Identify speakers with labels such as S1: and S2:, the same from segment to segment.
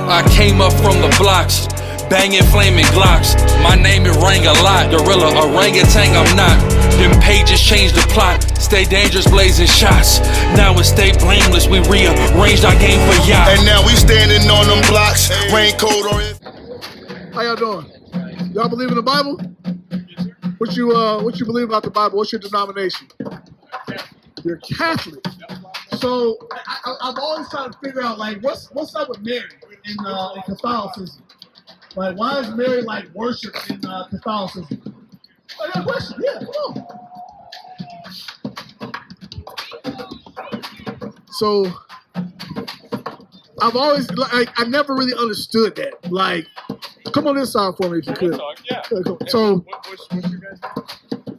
S1: I came up from the blocks, banging flaming Glocks. My name it rang a lot. Gorilla, orangutan, I'm not. Them pages changed the plot. Stay dangerous, blazing shots. Now it's stay blameless. We rearranged our game for yacht.
S2: And now we standing on them blocks. Raincoat or.
S3: How y'all doing? Y'all believe in the Bible? What you believe about the Bible? What's your denomination? You're Catholic. So I've always tried to figure out like what's up with Mary in Catholicism. Like why is Mary like worshipped in Catholicism? I got a question. Yeah, come on. So I've always like I never really understood that. Like, come on this side for me if you could.
S4: Yeah.
S3: So
S4: What's your guys' name?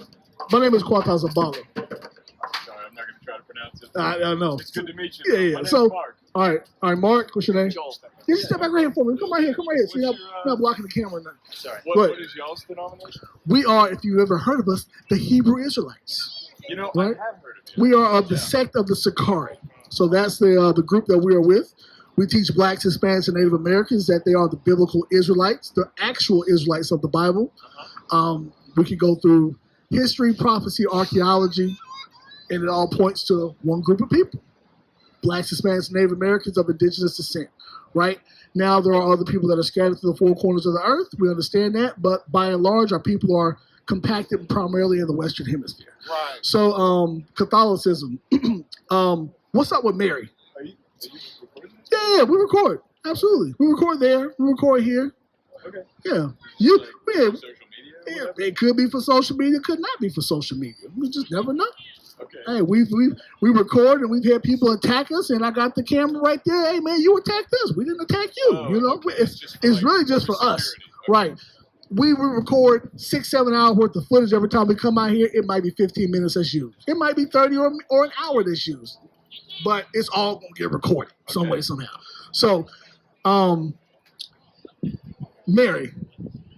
S3: my name is Quatas Abala.
S4: Sorry, I'm not going to try to pronounce it.
S3: I know.
S4: It's good to meet you.
S3: Yeah.
S4: My name's
S3: So,
S4: Mark.
S3: all right, Mark. What's your name?
S4: Joel.
S3: Yeah, just step back right here for me. Come right here. See, I'm not blocking the camera now.
S4: Sorry.
S3: What
S4: What is y'all's denomination?
S3: We are, if you've ever heard of us, the Hebrew Israelites.
S4: You know,
S3: Right?
S4: I have heard of you.
S3: We are of the sect of the SACREMENTO. So that's the group that we are with. We teach blacks, Hispanics, and Native Americans that they are the biblical Israelites, the actual Israelites of the Bible. We can go through history, prophecy, archaeology, and it all points to one group of people. Blacks, Hispanics, and Native Americans of indigenous descent, right? Now there are other people that are scattered through the four corners of the earth. We understand that, but by and large, our people are compacted primarily in the Western Hemisphere.
S4: Right.
S3: So Catholicism, what's up with Mary?
S4: Are you recording?
S3: Yeah, we record. Absolutely. We record there. We record here.
S4: Okay.
S3: Yeah.
S4: Social media?
S3: Yeah, it could be for social media, could not be for social media. We just never know.
S4: Okay.
S3: Hey, we record and we've had people attack us, and I got the camera right there. Hey, man, you attacked us. We didn't attack you.
S4: Okay.
S3: It's really just for us. Okay. Right. We record 6-7 hours worth of footage every time we come out here. It might be 15 minutes that's used. It might be 30 or an hour that's used. But it's all going to get recorded some way, somehow. So, Mary,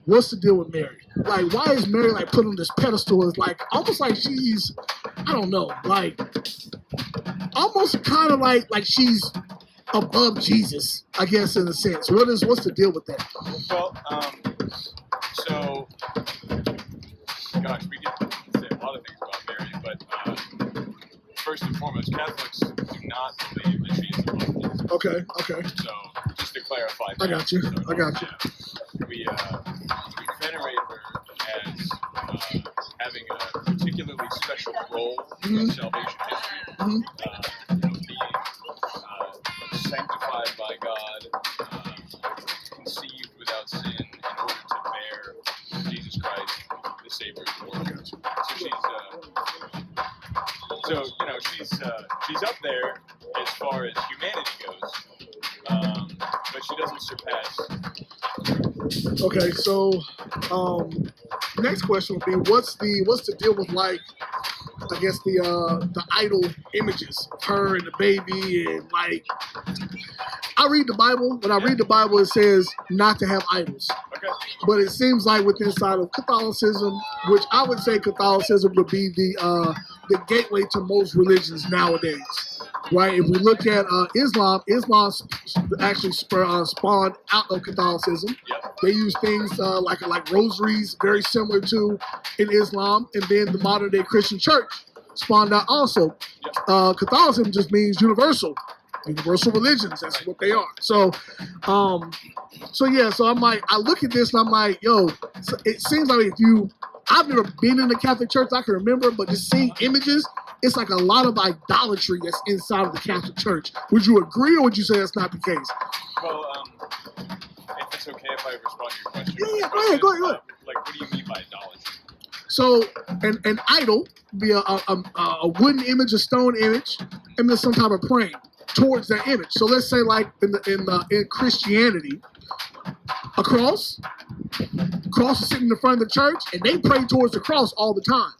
S3: what's the deal with Mary? Like, why is Mary like put on this pedestal? It's like almost like she's, I don't know, like almost kind of like she's above Jesus, I guess, in a sense. What's the deal with that?
S4: Well, so, gosh, we could say a lot of things about Mary, but first and foremost, Catholics do not believe that she is above Jesus.
S3: Okay.
S4: So, just to clarify that.
S3: I got you.
S4: We venerate her as having a particularly special role in salvation history. Being sanctified by God, conceived without sin in order to bear Jesus Christ, the Savior of the world. So she's up there as far as humanity goes, but she doesn't surpass.
S3: Okay, so next question would be what's the deal with like I guess the idol images, her and the baby, and like I read the Bible. When I read the Bible, it says not to have idols.
S4: Okay.
S3: But it seems like within side of Catholicism, which I would say Catholicism would be the gateway to most religions nowadays. Right? If we look at Islam actually spawned out of Catholicism.
S4: Yep.
S3: They use things like rosaries, very similar to in Islam, and then the modern day Christian church spawned out also.
S4: Yep.
S3: Catholicism just means universal religions. That's what they are. So I'm like, I look at this and I'm like, yo, so it seems like I've never been in the Catholic Church, I can remember, but just seeing images, it's like a lot of idolatry that's inside of the Catholic Church. Would you agree, or would you say that's not the case?
S4: Well, if it's okay if I respond to your question.
S3: Yeah, go ahead.
S4: Like, what do you mean by idolatry?
S3: So, an idol be a wooden image, a stone image, and then some type of praying towards that image. So let's say like in Christianity, a cross is sitting in the front of the church, and they pray towards the cross all the time.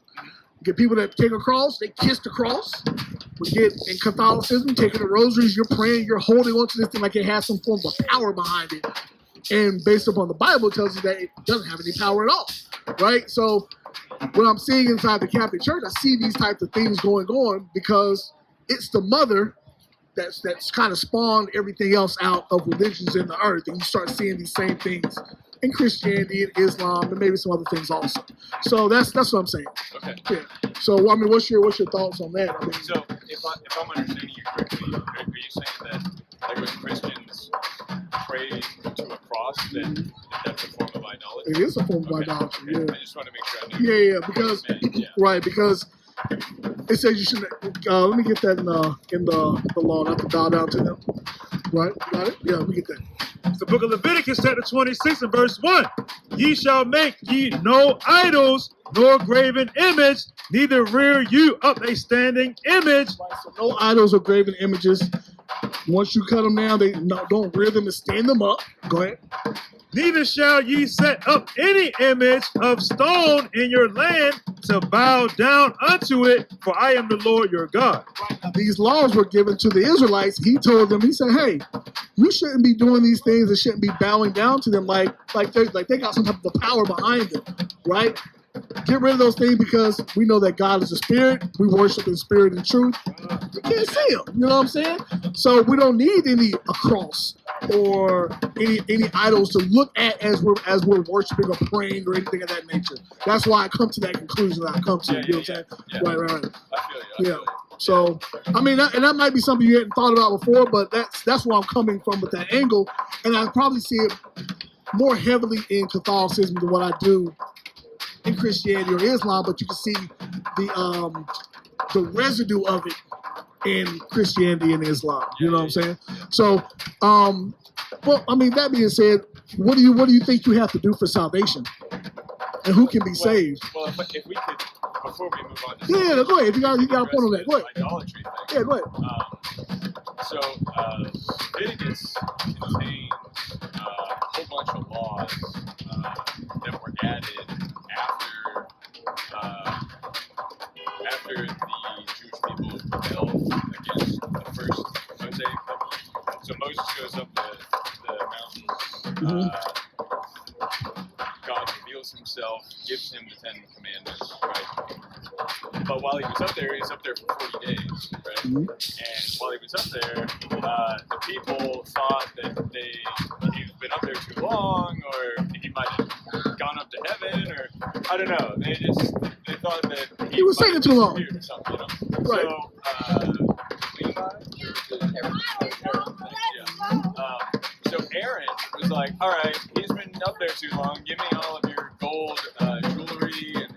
S3: You get people that take a cross, they kiss the cross. We get in Catholicism, taking the rosaries, you're praying, you're holding onto this thing like it has some form of power behind it. And based upon the Bible, it tells you that it doesn't have any power at all, right? So when I'm seeing inside the Catholic Church, I see these types of things going on because it's the mother that's kind of spawned everything else out of religions in the earth, and you start seeing these same things in Christianity and Islam and maybe some other things also. So that's what I'm saying.
S4: Okay.
S3: Yeah. So I mean, what's your thoughts on that? I mean,
S4: So if I'm understanding you correctly, are you saying that like when Christians pray to a cross, that's a form of idolatry?
S3: it is a form of
S4: Okay.
S3: idolatry.
S4: Okay.
S3: Yeah.
S4: I just want to make sure I knew.
S3: Yeah,
S4: what
S3: because
S4: you meant. Yeah.
S3: right, because it says you should. Let me get that in the law, not to bow down to them. Right, got it? Yeah, let me get that.
S5: It's the book of Leviticus, chapter 26 and verse 1. Ye shall make ye no idols, nor graven image, neither rear you up a standing image.
S3: Right, so no idols or graven images. Once you cut them down, don't rear them and stand them up. Go ahead.
S5: Neither shall ye set up any image of stone in your land to bow down unto it, for I am the Lord your God.
S3: Now, these laws were given to the Israelites. He told them, he said, hey, you shouldn't be doing these things and shouldn't be bowing down to them like they got some type of power behind them, right? Get rid of those things because we know that God is a spirit. We worship in spirit and truth. You can't see him. You know what I'm saying? So we don't need a cross or any idols to look at as we're worshiping or praying or anything of that nature. That's why I come to that conclusion that I come to. You know what I'm saying?
S4: Yeah.
S3: Right.
S4: I feel you. I feel you.
S3: So, I mean, and that might be something you hadn't thought about before, but that's where I'm coming from with that angle. And I probably see it more heavily in Catholicism than what I do in Christianity or Islam, but you can see the residue of it in Christianity and Islam. You know what I'm saying? So, well, I mean, that being said, what do you think you have to do for salvation? And who can be saved?
S4: Well, if we could, before we move on to
S3: Yeah, go ahead. If you got a point on that, go ahead.
S4: Idolatry thing.
S3: Yeah, go ahead.
S4: So Leviticus contains a whole bunch of laws that were added after the Jewish people rebelled against the first Mosaic covenant. So Moses goes up the mountain. God reveals himself, gives him the 10 Commandments, right? But while he was up there for 40 days, right? And while he was up there, the people thought that he'd been up there too long, or he might have gone up to heaven, or I don't know. They thought that
S3: He was taking too long.
S4: Or something, you know?
S3: Right.
S4: So Aaron was like, all right, he's been up there too long. Give me all of your gold jewelry and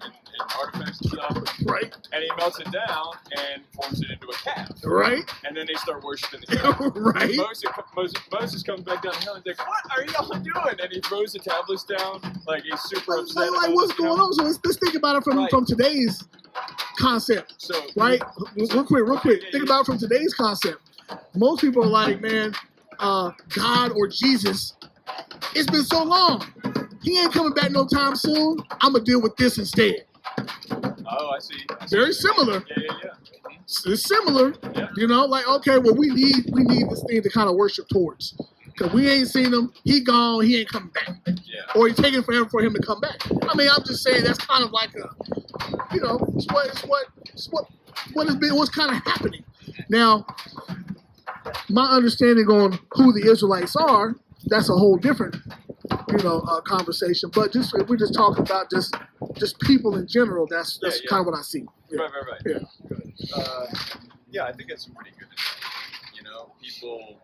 S4: artifacts and stuff.
S3: Right.
S4: And he melts it down and forms it into a calf.
S3: Right.
S4: And then they start worshiping the calf.
S3: Right.
S4: Moses comes back down the hill and he's like, what are y'all doing? And he throws the tablets down. Like, he's super upset.
S3: Like what's going on? So let's think about it from today's concept.
S4: So,
S3: right? Real quick. Think about it from today's concept. Most people are like, man, God or Jesus, it's been so long. He ain't coming back no time soon. I'm going to deal with this instead.
S4: Oh, I see.
S3: Very similar.
S4: Yeah.
S3: It's similar.
S4: Yeah.
S3: You know, like, okay, well, we need this thing to kind of worship towards. Because we ain't seen him. He gone. He ain't coming back.
S4: Yeah.
S3: Or he's taking forever for him to come back. I mean, I'm just saying that's kind of like what's kind of happening. Now, my understanding on who the Israelites are, that's a whole different, conversation. But if we're just talking about just people in general, that's kind of what I see. Yeah.
S4: Right.
S3: Yeah.
S4: I think that's pretty good. People,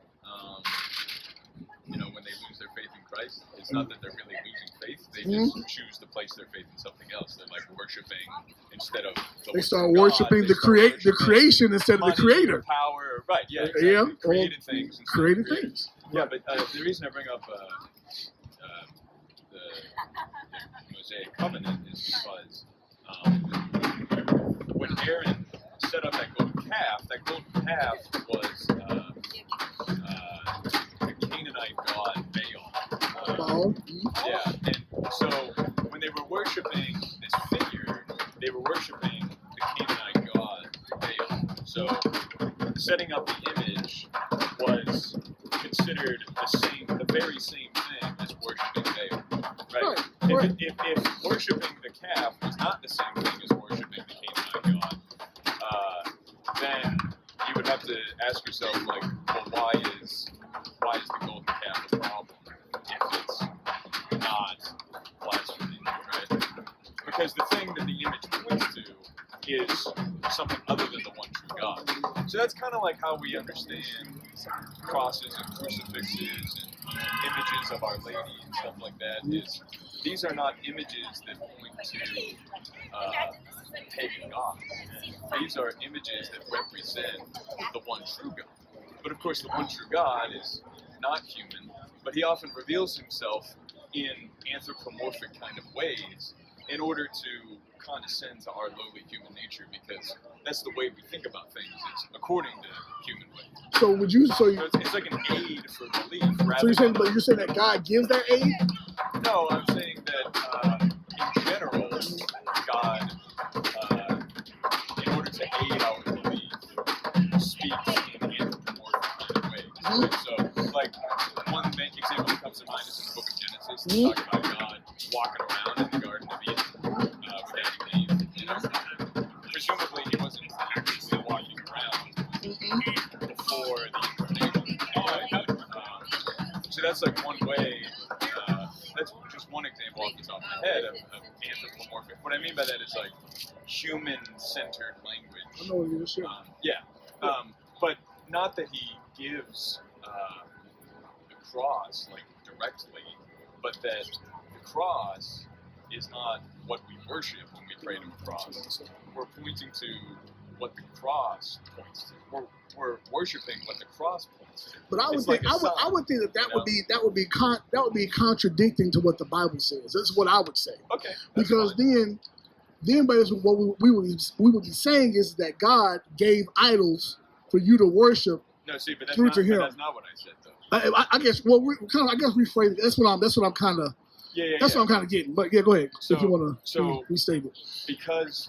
S4: when they lose their faith in Christ, it's not that they're really losing faith. They just choose to place their faith in something else. They're like worshiping instead of
S3: they start worshiping the creation instead of the creator.
S4: Power, right? Yeah, exactly.
S3: Yeah.
S4: Created things.
S3: Created things.
S4: Yeah, but the reason I bring up the Mosaic covenant is because when Aaron set up that golden calf was the Canaanite god Baal. Yeah, and so when they were worshiping this figure, they were worshiping the Canaanite god Baal. So setting up the image was considered the very same thing as worshiping Baal, right?
S3: Right.
S4: If worshiping the calf was not the same thing as worshiping the Canaanite god, then you would have to ask yourself, like, something other than the one true God. So that's kind of like how we understand crosses and crucifixes and images of Our Lady and stuff like that. Is these are not images that point to pagan gods. These are images that represent the one true God. But of course, the one true God is not human, but he often reveals himself in anthropomorphic kind of ways in order to condescend to our lowly human nature, because that's the way we think about things. It's according to human ways.
S3: So would you? So
S4: It's like an aid for belief.
S3: So you're saying, but you're saying that God gives that aid?
S4: No, I'm saying that in general, God, in order to aid our belief, speaks in anthropomorphic kind of ways. So, like, one main example that comes to mind is in the book of Genesis. They talk about God walking around in the Garden of Eden with Adam and Eve. You know, presumably he wasn't actually walking around before the incarnation. So that's like one way. That's just one example off the top of my head of anthropomorphic. What I mean by that is like human-centered language.
S3: I know what you're saying.
S4: But not that he gives the cross like directly, but that the cross is not what we worship when we pray to a cross. We're pointing to what the cross points to. We're worshiping what the cross points to.
S3: But I would think I would think that would be contradicting to what the Bible says. That's what I would say.
S4: Okay.
S3: Because then basically what we would be saying is that God gave idols for you to worship.
S4: No, see, but that's
S3: through
S4: not,
S3: to him.
S4: That's not what I said, though.
S3: I guess. Well, I guess rephrase it. That's what I'm kind of. That's what I'm kind of getting. But yeah, go ahead if you want to restate it.
S4: Because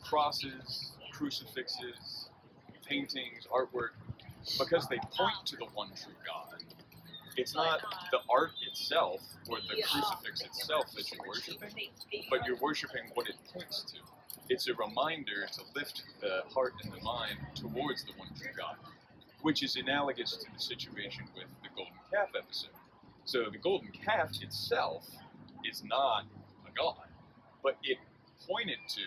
S4: crosses, crucifixes, paintings, artwork, because they point to the one true God. It's not the art itself or the crucifix itself that you're worshiping, but you're worshiping what it points to. It's a reminder to lift the heart and the mind towards the one true God, which is analogous to the situation with the golden calf episode. So the golden calf itself is not a god, but it pointed to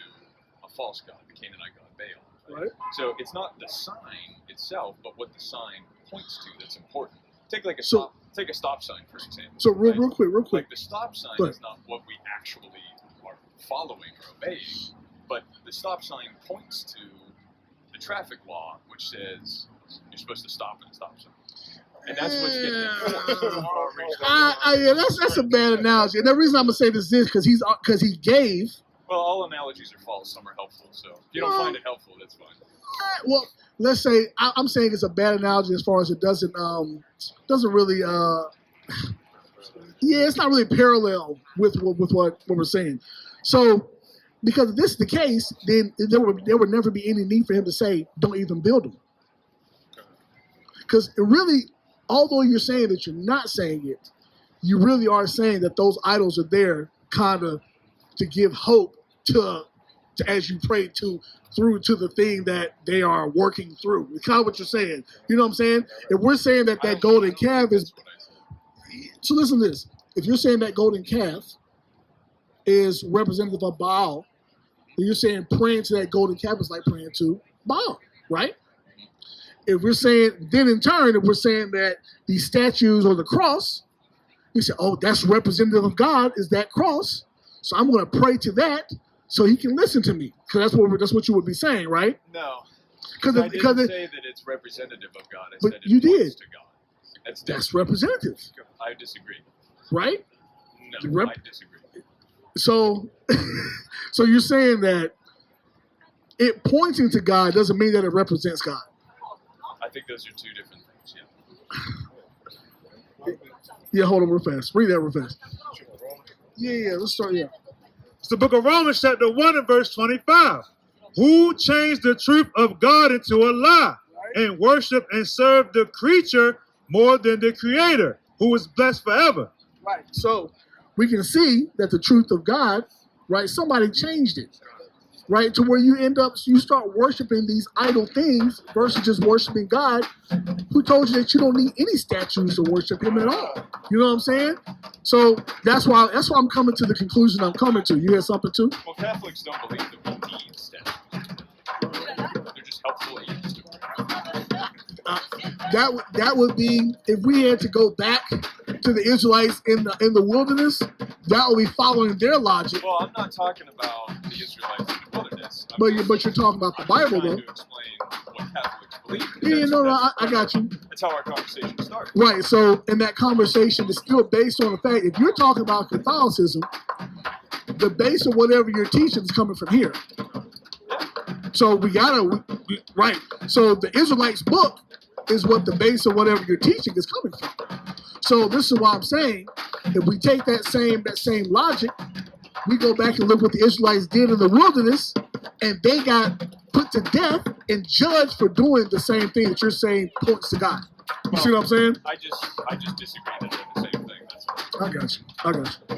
S4: a false god, the Canaanite god Baal.
S3: Right.
S4: So it's not the sign itself, but what the sign points to that's important. Take a stop sign, for example.
S3: So real quick.
S4: Like the stop sign is not what we actually are following or obeying, but the stop sign points to the traffic law, which says you're supposed to stop at a stop sign. And that's what's getting enforced.
S3: Yeah, that's a bad analogy. And the reason I'm gonna say this is because he gave.
S4: Well, all analogies are false. Some are helpful. So if you don't find it helpful, that's fine.
S3: Well, let's say I'm saying it's a bad analogy as far as it doesn't really it's not really parallel with what we're saying. So because if this is the case, then there would never be any need for him to say don't even build them. Because really, although you're saying that you're not saying it, you really are saying that those idols are there kind of to give hope to as you pray through to the thing that they are working through. It's kind of what you're saying. You know what I'm saying? If we're saying that golden calf is... So listen to this. If you're saying that golden calf is representative of Baal, then you're saying praying to that golden calf is like praying to Baal, right? If we're saying, then in turn, if we're saying that these statues or the cross, you say, oh, that's representative of God, is that cross. So I'm going to pray to that so he can listen to me. Because that's what you would be saying, right?
S4: No. Because I didn't say that it's representative of God. I said it
S3: you
S4: points
S3: did.
S4: to God.
S3: That's representative.
S4: I disagree.
S3: Right?
S4: No, I disagree.
S3: So, so you're saying that it pointing to God doesn't mean that it represents God.
S4: I think those are two different things,
S3: Yeah, hold on real fast. Read that real fast. Yeah, let's start,
S5: It's the book of Romans, chapter 1 and verse 25. Who changed the truth of God into a lie and worship and serve the creature more than the creator, who is blessed forever.
S3: Right. So we can see that the truth of God, right, somebody changed it, right, to where you start worshiping these idol things versus just worshiping God, who told you that you don't need any statues to worship him at all. You know what I'm saying? So that's why I'm coming to the conclusion I'm coming to. You had something too?
S4: Well, Catholics don't believe that we need statues.
S3: that would be, if we had to go back to the Israelites in the wilderness, that would be following their logic.
S4: Well, I'm not talking about the Israelites in the wilderness.
S3: But you're talking about the Bible, though.
S4: To explain what Catholics believe.
S3: Yeah, no, I got you.
S4: That's how our conversation started.
S3: Right. So, and that conversation is still based on the fact, if you're talking about Catholicism, the base of whatever you're teaching is coming from here. So right. So the Israelites book is what the base of whatever you're teaching is coming from. So this is why I'm saying, if we take that same logic, we go back and look what the Israelites did in the wilderness, and they got put to death and judged for doing the same thing that you're saying points to God. You see what I'm saying?
S4: I just disagree that they're the same thing. That's all.
S3: I got you.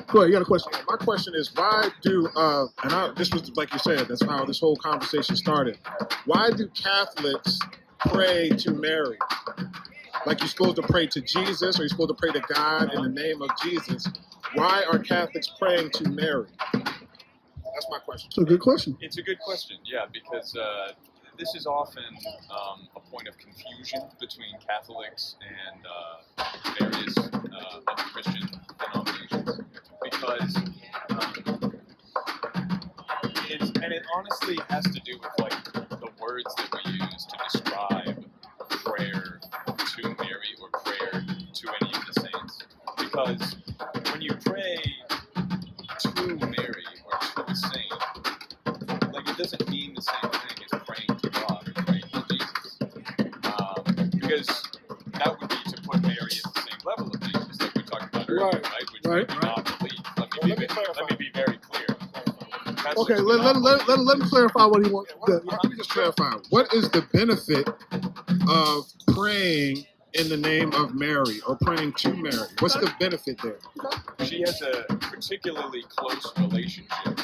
S3: Go ahead, you got a question?
S6: My question is, why do this was like you said, that's how this whole conversation started. Why do Catholics pray to Mary? Like you're supposed to pray to Jesus, or you're supposed to pray to God in the name of Jesus. Why are Catholics praying to Mary? That's my question.
S3: It's a good question.
S4: It's a good question, yeah, because this is often a point of confusion between Catholics and various other Christian denominations, because it honestly has to do with like the words that we use to describe prayer to Mary or prayer to any of the saints. Because when you pray to Mary or to a saint, like it doesn't mean the same thing as praying to God or praying to Jesus. Because that would be to put Mary at the same level of Jesus that we talked about earlier, right? Which we do not believe. Let me be very clear.
S3: Okay, let him clarify what he wants.
S6: Let me just clarify. What is the benefit of praying in the name of Mary or praying to Mary? What's the benefit there?
S4: She has a particularly close relationship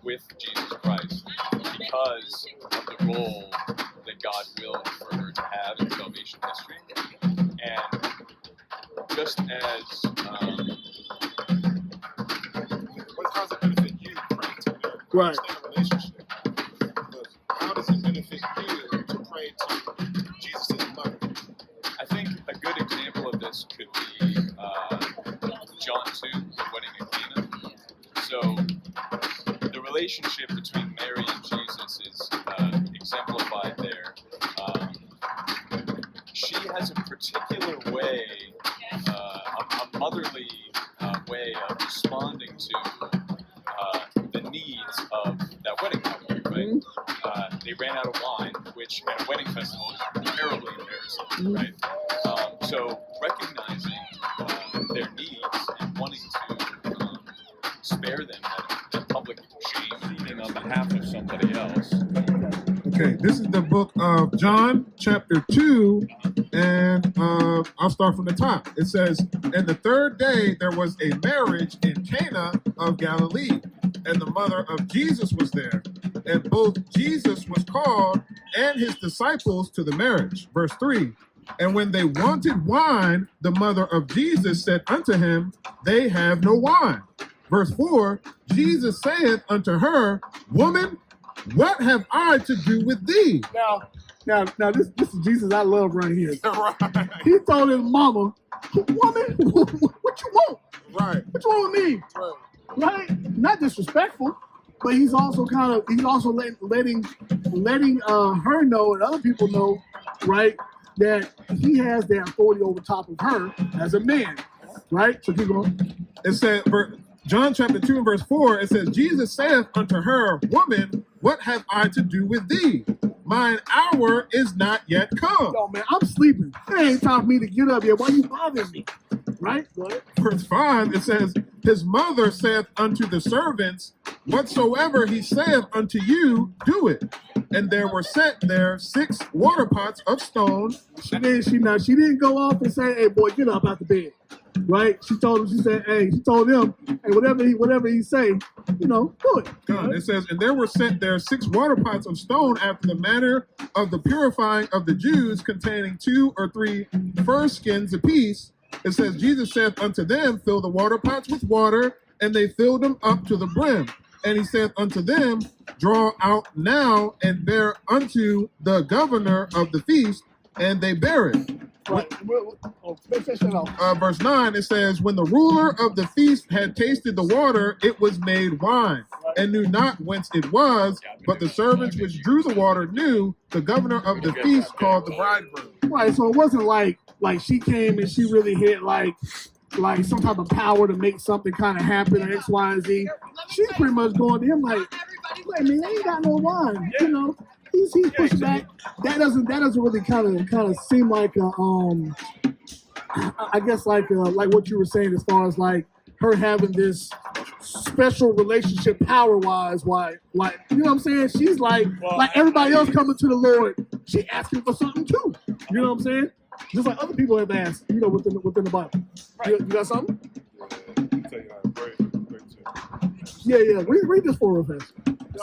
S4: with Jesus Christ because of the role that God willed for her to have in salvation history. And just as
S6: How does it benefit you praying to Mary?
S3: Right.
S6: I understand the relationship. But how does it benefit you to pray to Jesus' mother?
S4: I think a good example of this could be John 2, the wedding at Cana. So the relationship between Mary and Jesus is exemplified there. She has a particular way, a motherly way of responding to the needs of that wedding couple, right? They ran out of wine, which at a wedding festival is terribly embarrassing, right? So recognizing their needs and wanting to spare them that public shame on behalf of somebody else.
S6: Okay, this is the book of John, chapter 2, and I'll start from the top. It says, "And the third day there was a marriage in Cana of Galilee, and the mother of Jesus was there. And both Jesus was called and his disciples to the marriage." Verse 3, "And when they wanted wine, the mother of Jesus said unto him, They have no wine. Verse 4, "Jesus saith unto her, Woman, what have I to do with thee?"
S3: Now, this is Jesus I love right here.
S6: Right.
S3: He told his mama, "Woman, what you want?
S6: Right.
S3: What you want with me?"
S6: Right.
S3: Right? Not disrespectful, but he's also letting her know and other people know, right, that he has the authority over top of her as a man, right? So keep going.
S6: It said, John chapter 2 and verse 4, it says, "Jesus saith unto her, Woman, what have I to do with thee? Mine hour is not yet come."
S3: Yo, man, I'm sleeping. It ain't time for me to get up yet. Why you bothering me? Right? What?
S6: Verse 5, it says, "His mother saith unto the servants, Whatsoever he saith unto you, do it. And there were set there 6 water pots of stone."
S3: She didn't go off and say, "Hey, boy, get up out the bed." Right? She told him. She told him, "Hey, whatever he say, do it."
S6: Right? It says, "And there were set there 6 water pots of stone after the manner of the purifying of the Jews, containing 2 or 3 skins apiece." It says, "Jesus saith unto them, Fill the water pots with water, and they filled them up to the brim. And he saith unto them, Draw out now and bear unto the governor of the feast, and they bear it.
S3: Right. Finish that off.
S6: Verse 9, it says, when the ruler of the feast had tasted the water, it was made wine, and knew not whence it was, but the servants which drew the water knew. The governor of the feast called the bridegroom.
S3: Right, so it wasn't like she came and she really had like some type of power to make something kind of happen or X, Y, and Z. She's pretty much going to him like, wait, man, they ain't got no wine. You know, he's pushing back. That doesn't really kind of seem like I guess like what you were saying as far as like her having this special relationship power-wise, like you know what I'm saying? She's like everybody else coming to the Lord, she asking for something too. You know what I'm saying? Just like other people have asked, you know, within the Bible. Right. You got something? Yeah. Read this for us.
S5: It's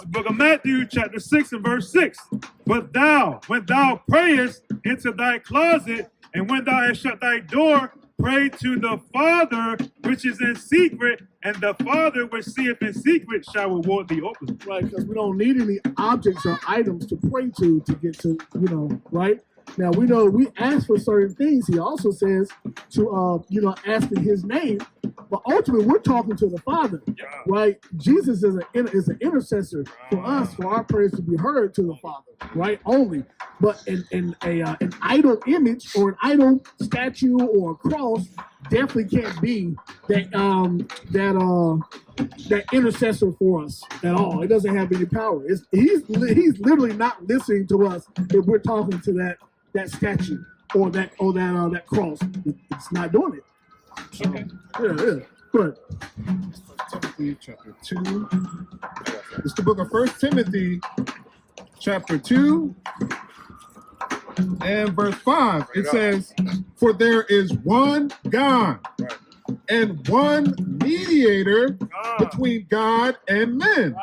S5: the book of Matthew, chapter 6 and verse 6. But thou, when thou prayest, into thy closet, and when thou hast shut thy door, pray to the Father which is in secret, and the Father which seeth in secret shall reward thee openly.
S3: Right, because we don't need any objects or items to pray to get to, you know, right? Now, we know we ask for certain things. He also says to, ask in his name. But ultimately, we're talking to the Father, right? Jesus is an intercessor for us, for our prayers to be heard to the Father, right? Only. But an idol image or an idol statue or a cross definitely can't be that intercessor for us at all. It doesn't have any power. He's literally not listening to us if we're talking to that statue or that cross. It's not doing it. So, okay. Yeah. Good.
S6: Timothy chapter 2. It's the book of 1 Timothy chapter 2 and verse 5. It says, for there is one God and one mediator between God and men,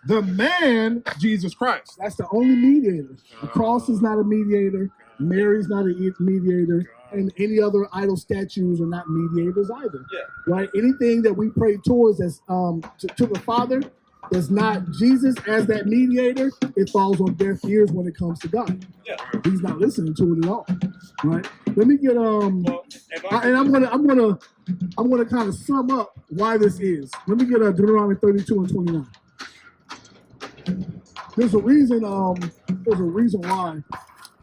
S6: the man Jesus Christ.
S3: That's the only mediator. The cross is not a mediator. Mary's not a mediator. And any other idol statues are not mediators either. Yeah. Right? Anything that we pray towards as to the Father that's not Jesus as that mediator, it falls on deaf ears when it comes to God. Yeah. He's not listening to it at all. Right? Let me get I'm gonna kind of sum up why this is. Let me get Deuteronomy 32 and 29. There's a reason why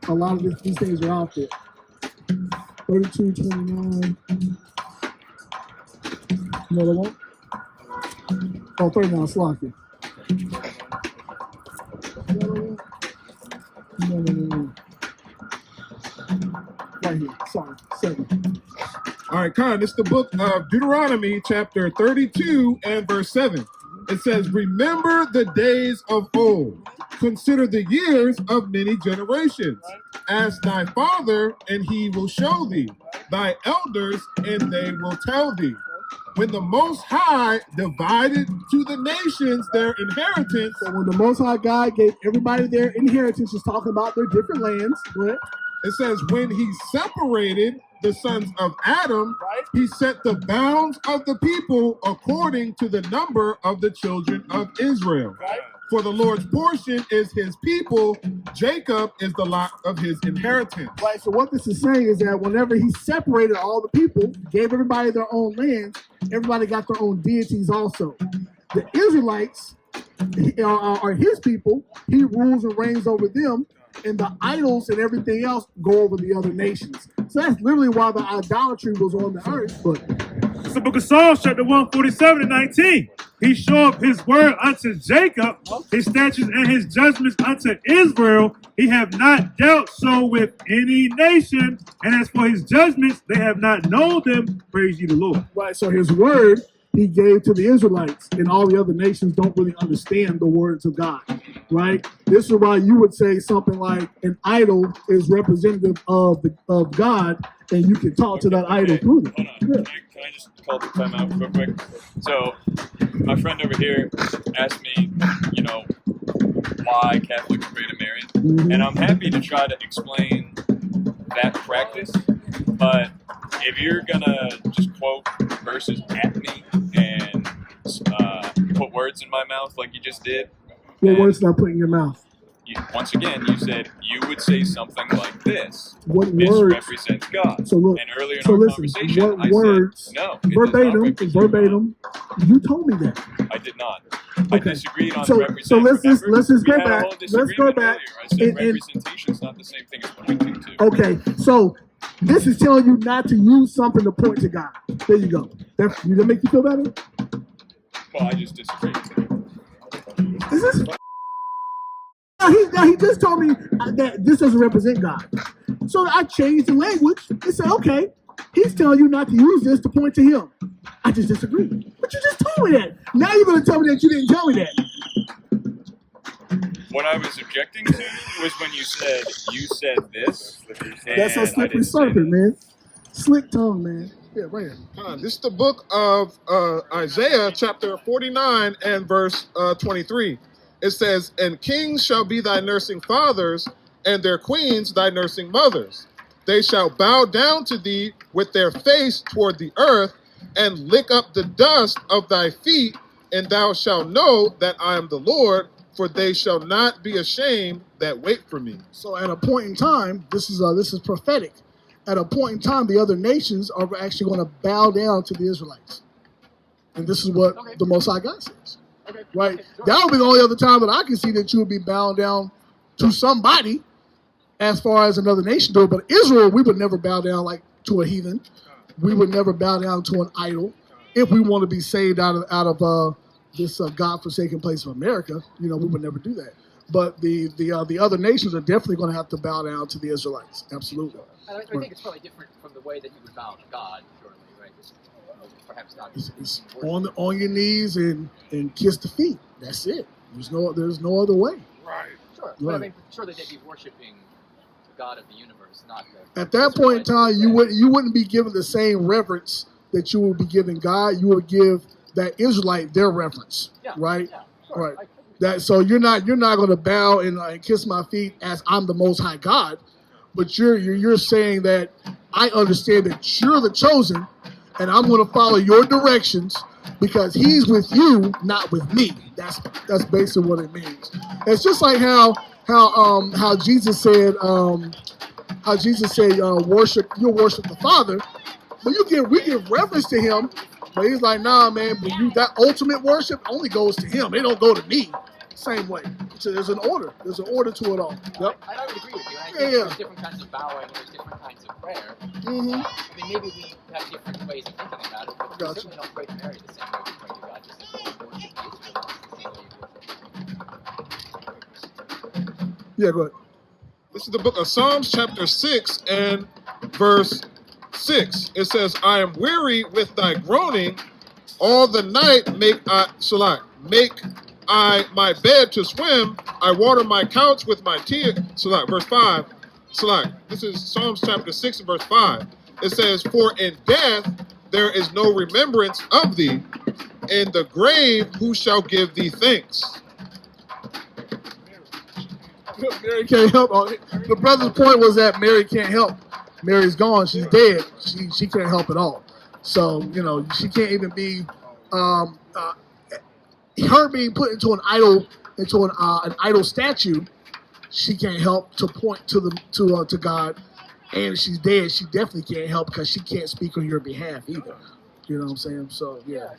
S3: a lot of these things are out there. 32, 29. Another one? Oh, 39, Slocky. No. Right here. Sorry. 7.
S6: All right, Con, it's the book of Deuteronomy, chapter 32 and verse 7. It says, remember the days of old. Consider the years of many generations. Ask thy father, and he will show thee. Thy elders, and they will tell thee. When the Most High divided to the nations their inheritance.
S3: So when the Most High God gave everybody their inheritance, he's talking about their different lands. Right?
S6: It says, when he separated the sons of Adam, he set the bounds of the people according to the number of the children of Israel. Right. For the Lord's portion is his people, Jacob is the lot of his inheritance.
S3: Right, so what this is saying is that whenever he separated all the people, gave everybody their own lands, everybody got their own deities also. The Israelites are his people, he rules and reigns over them, and the idols and everything else go over the other nations. So that's literally why the idolatry was on the earth. But
S5: it's the book of Psalms, chapter 147 and 19. He showed his word unto Jacob, his statutes and his judgments unto Israel. He have not dealt so with any nation. And as for his judgments, they have not known them. Praise ye the Lord.
S3: Right, so his word he gave to the Israelites, and all the other nations don't really understand the words of God, right? This is why you would say something like an idol is representative of God, and you can talk to that idol through them.
S4: Hold on. Can I just call the time out real quick? So, my friend over here asked me, why Catholics pray to Mary, and I'm happy to try to explain that practice, but if you're gonna just quote verses at me and put words in my mouth like you just did,
S3: what words did I put in your mouth?
S4: once again, you said you would say something like this.
S3: What
S4: This
S3: words?
S4: represents God.
S3: So look.
S4: And earlier in
S3: So
S4: our
S3: listen.
S4: conversation,
S3: What words?
S4: said, no, it does not represent
S3: Verbatim. You told me that.
S4: God. I did not. I disagreed on
S3: So
S4: represent.
S3: let's just
S4: We
S3: go
S4: had a
S3: back.
S4: whole
S3: Let's go
S4: disagreement
S3: back.
S4: earlier. I said
S3: And-
S4: representation is not the same thing as pointing to.
S3: Okay, so this is telling you not to use something to point to God. There you go. That make you feel better?
S4: Well, I just disagreed.
S3: Is this? Now he just told me that this doesn't represent God. So I changed the language and said, okay, he's telling you not to use this to point to him. I just disagree. But you just told me that. Now you're going to tell me that you didn't tell me that.
S4: What I was objecting to was when you said this.
S3: That's a slippery serpent, man. Slick tongue, man. Yeah, right here.
S6: This is the book of Isaiah, chapter 49 and verse 23. It says, "And kings shall be thy nursing fathers, and their queens thy nursing mothers. They shall bow down to thee with their face toward the earth, and lick up the dust of thy feet, and thou shalt know that I am the Lord, for they shall not be ashamed that wait for me."
S3: So at a point in time, this is prophetic. At a point in time, the other nations are actually going to bow down to the Israelites. And this is what the Most High God says. Right? That would be the only other time that I can see that you would be bowing down to somebody as far as another nation do it. But Israel, we would never bow down like to a heathen. We would never bow down to an idol. If we want to be saved out of this God-forsaken place of America, we would never do that. But the other nations are definitely going to have to bow down to the Israelites. Absolutely.
S7: I think it's probably different from the way that you would bow to God, surely, right? Perhaps not.
S3: It's on your knees and kiss the feet. That's it. There's no other way.
S6: Right.
S7: Sure.
S3: Right.
S7: But I mean, surely they'd be worshiping the God of the universe, not the.
S3: At that point in time, you wouldn't be given the same reverence that you would be giving God. You would give that Israelite their reverence.
S7: Yeah.
S3: Right.
S7: Yeah. Sure.
S3: Right. So you're not going to bow and kiss my feet as I'm the Most High God, but you're saying that I understand that you're the chosen, and I'm going to follow your directions because He's with you, not with me. That's basically what it means. It's just like how Jesus said worship the Father, but we give reverence to Him. But He's like, nah, man. But that ultimate worship only goes to Him. It don't go to me. Same way. So there's an order. There's an order to it all. Yep.
S7: I would agree with you. I think
S3: Yeah.
S7: there's different kinds of bowing. There's different kinds of prayer.
S3: Mm-hmm.
S7: I mean, maybe we have different ways of thinking about it, but we
S3: Gotcha.
S7: certainly don't pray to Mary the same way we pray to God. Just as we worship the Israelites the same way you worship.
S3: Yeah, go ahead.
S6: This is the book of Psalms, chapter 6 and verse 6. It says, "I am weary with thy groaning. All the night make I my bed to swim. I water my couch with my tears." Verse 5. This is Psalms chapter 6 and verse 5. It says, "For in death there is no remembrance of thee. In the grave who shall give thee thanks?"
S3: Mary can't help. The brother's point was that Mary can't help. Mary's gone. She's dead. She can't help at all. So she can't even be. Her being put into an idol statue, she can't help to point to God. And if she's dead, she definitely can't help because she can't speak on your behalf either. You know what I'm saying? So yeah.